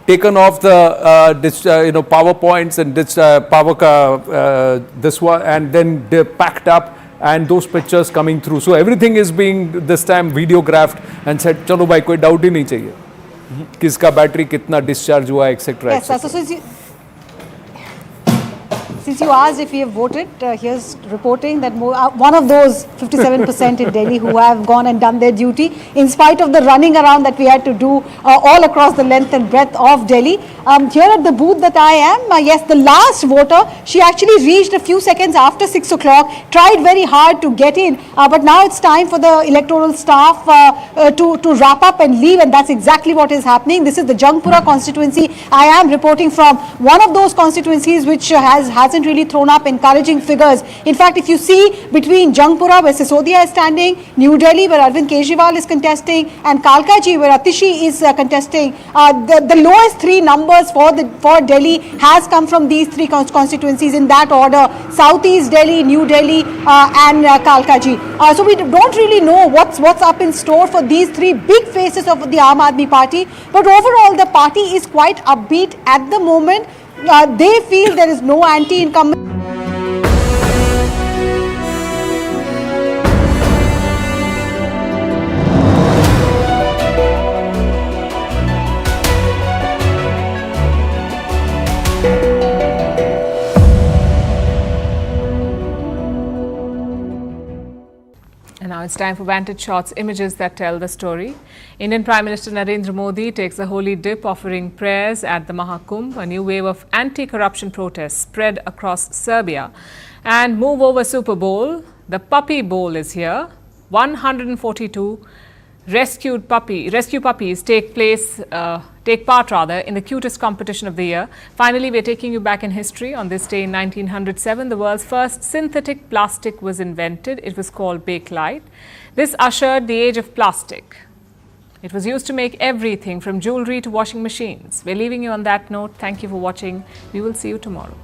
taken off the PowerPoints and this one, and then they're packed up, and those pictures coming through. So everything is being this time videographed and said, chalo bhai, koi doubt hi nahi chahiye. Kiska battery kitna discharge hua, etc. Yes, so since you asked if we have voted, here's reporting that one of those 57% in Delhi who have gone and done their duty, in spite of the running around that we had to do all across the length and breadth of Delhi. Here at the booth that I am, yes, the last voter, she actually reached a few seconds after 6 o'clock, tried very hard to get in, but now it's time for the electoral staff to wrap up and leave, and that's exactly what is happening. This is the Jangpura constituency. I am reporting from one of those constituencies which hasn't really thrown up encouraging figures. In fact, if you see between Jangpura, where Sisodia is standing, New Delhi, where Arvind Kejriwal is contesting, and Kalkaji, where Atishi is contesting, the lowest three numbers for Delhi has come from these three constituencies in that order: Southeast Delhi, New Delhi, and Kalkaji. So we don't really know what's up in store for these three big faces of the Aam Aadmi Party. But overall, the party is quite upbeat at the moment. They feel there is no anti-incumbent. And now it's time for Vantage Shots, images that tell the story. Indian Prime Minister Narendra Modi takes a holy dip, offering prayers at the Mahakumbh. A new wave of anti-corruption protests spread across Serbia. And move over Super Bowl. The Puppy Bowl is here. 142 rescue puppies take part in the cutest competition of the year. Finally, we're taking you back in history. On this day in 1907, the world's first synthetic plastic was invented. It was called Bakelite. This ushered the age of plastic. It was used to make everything from jewelry to washing machines. We're leaving you on that note. Thank you for watching. We will see you tomorrow.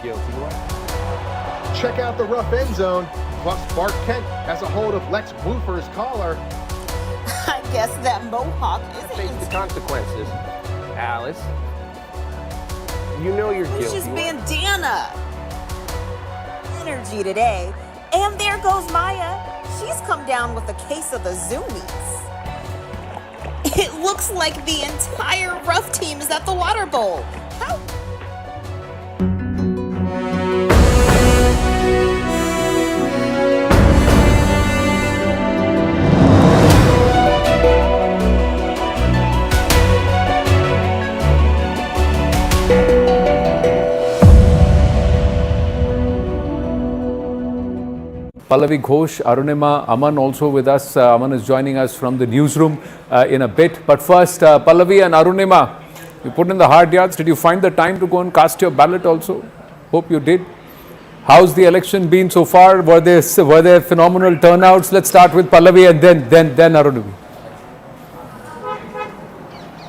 guilty. Check out the rough end zone. Plus, Clark Kent has a hold of Lex Woofer's collar. I guess that mohawk is Face the consequences. Alice, you know you're It's guilty. just bandana. Energy today. And there goes Maya. She's come down with a case of the zoomies. It looks like the entire rough team is at the water bowl. How? Pallavi Ghosh, Arunima, Aman also with us. Aman is joining us from the newsroom in a bit. But first, Pallavi and Arunima, you put in the hard yards. Did you find the time to go and cast your ballot also? Hope you did. How's the election been so far? Were there phenomenal turnouts? Let's start with Pallavi and then Arunima.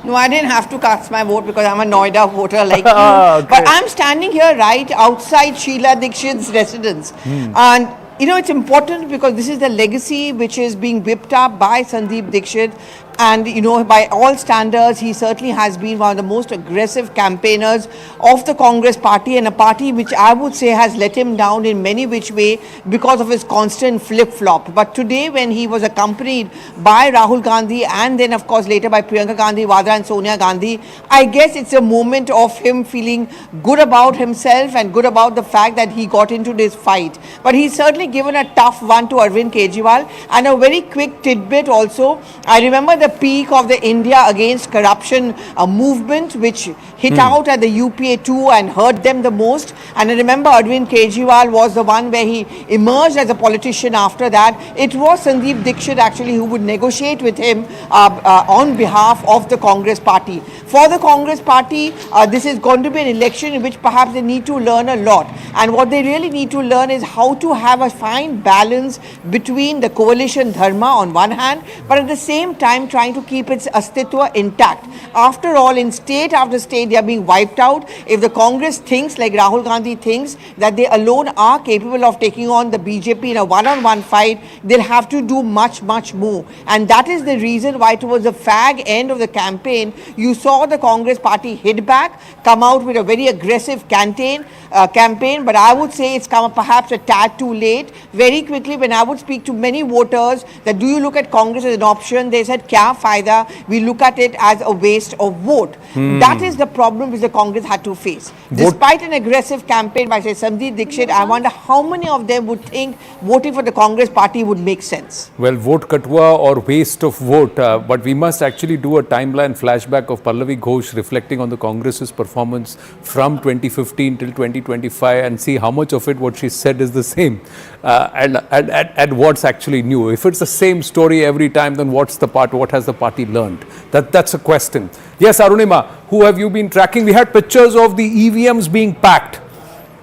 No, I didn't have to cast my vote because I'm a Noida voter like you. Okay. But I'm standing here right outside Sheila Dikshit's residence. And you know, it's important because this is the legacy which is being whipped up by Sandeep Dikshit. And, you know, by all standards, he certainly has been one of the most aggressive campaigners of the Congress party, and a party which I would say has let him down in many which way because of his constant flip-flop. But today, when he was accompanied by Rahul Gandhi and then, of course, later by Priyanka Gandhi, Vadra and Sonia Gandhi, I guess it's a moment of him feeling good about himself and good about the fact that he got into this fight. But he's certainly given a tough one to Arvind Kejriwal. And a very quick tidbit also, I remember the peak of the India Against Corruption movement, which hit out at the UPA too and hurt them the most. And I remember Arvind Kejriwal was the one where he emerged as a politician after that. It was Sandeep Dikshit actually who would negotiate with him on behalf of the Congress party. For the Congress party, this is going to be an election in which perhaps they need to learn a lot. And what they really need to learn is how to have a fine balance between the coalition dharma on one hand, but at the same time trying to keep its astitwa intact. After all, in state after state, they are being wiped out. If the Congress thinks, like Rahul Gandhi thinks, that they alone are capable of taking on the BJP in a one-on-one fight, they'll have to do much, much more. And that is the reason why towards the fag end of the campaign, you saw the Congress party hit back, come out with a very aggressive campaign, but I would say it's come perhaps a tad too late. Very quickly, when I would speak to many voters that do you look at Congress as an option, they said, kya faida, we look at it as a waste of vote. That is the problem which the Congress had to face. Despite an aggressive campaign by, say, Sandeep Dikshit, I wonder how many of them would think voting for the Congress party would make sense. Well, vote katwa or waste of vote, but we must actually do a timeline flashback of Pallavi Ghosh reflecting on the Congress's performance from 2015 till 2025 and see how much of it what she said is the same and what's actually new. If it's the same story every time, then what has the party learned? That's a question. Yes, Arunima, who have you been tracking? We had pictures of the EVMs being packed,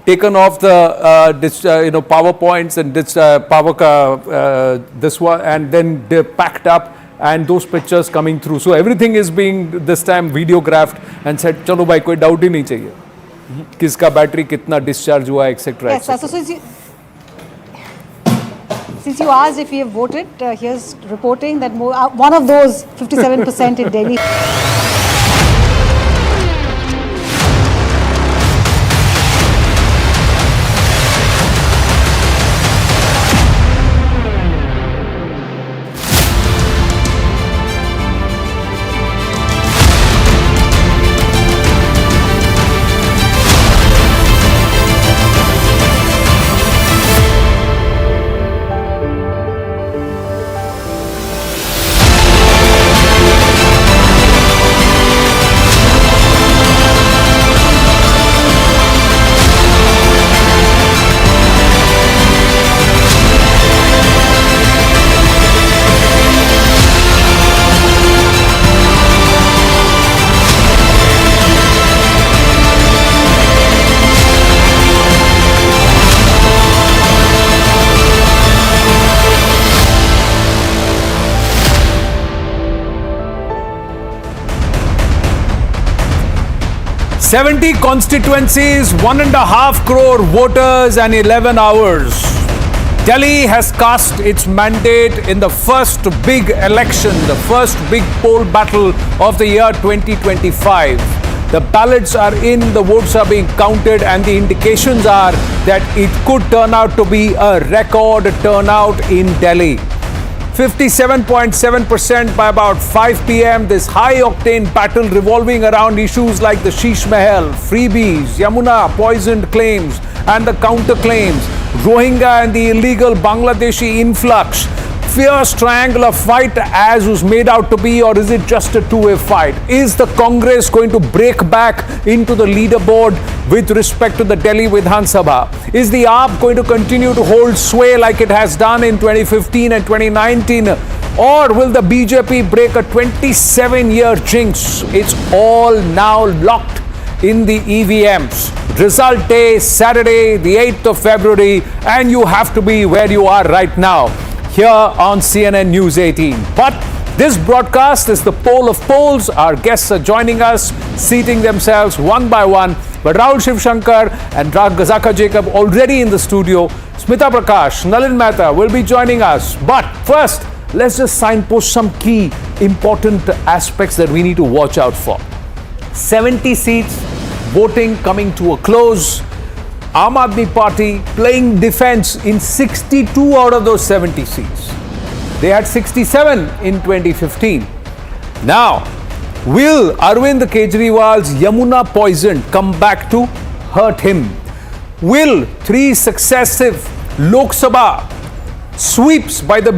taken off the PowerPoints and this one, and then they're packed up, and those pictures coming through. So everything is being this time videographed and said, chalo bhai, koi doubt hi nahi chahiye. Kiska battery kitna discharge hua, etc. Yes, so since you asked if we have voted, here's reporting that one of those 57% in Delhi. 70 constituencies, 1.5 crore voters and 11 hours. Delhi has cast its mandate in the first big election, the first big poll battle of the year 2025. The ballots are in, the votes are being counted, and the indications are that it could turn out to be a record turnout in Delhi. 57.7% by about 5 p.m. This high-octane battle revolving around issues like the Sheesh Mahal, freebies, Yamuna poisoned claims and the counter-claims, Rohingya and the illegal Bangladeshi influx. Fierce triangular fight as was made out to be, or is it just a two-way fight? Is the Congress going to break back into the leaderboard with respect to the Delhi Vidhan Sabha? Is the AAP going to continue to hold sway like it has done in 2015 and 2019? Or will the BJP break a 27-year jinx? It's all now locked in the EVMs. Result day, Saturday, the 8th of February, and you have to be where you are right now, here on CNN News 18. But this broadcast is the poll of polls. Our guests are joining us, seating themselves one by one. But Rahul Shivshankar and Gazaka Jacob already in the studio. Smita Prakash, Nalin Mehta will be joining us. But first, let's just signpost some key important aspects that we need to watch out for. 70 seats, voting coming to a close. Aam Aadmi Party playing defense in 62 out of those 70 seats. They had 67 in 2015. Now, will Arvind Kejriwal's Yamuna poison come back to hurt him? Will 3 successive Lok Sabha sweeps by the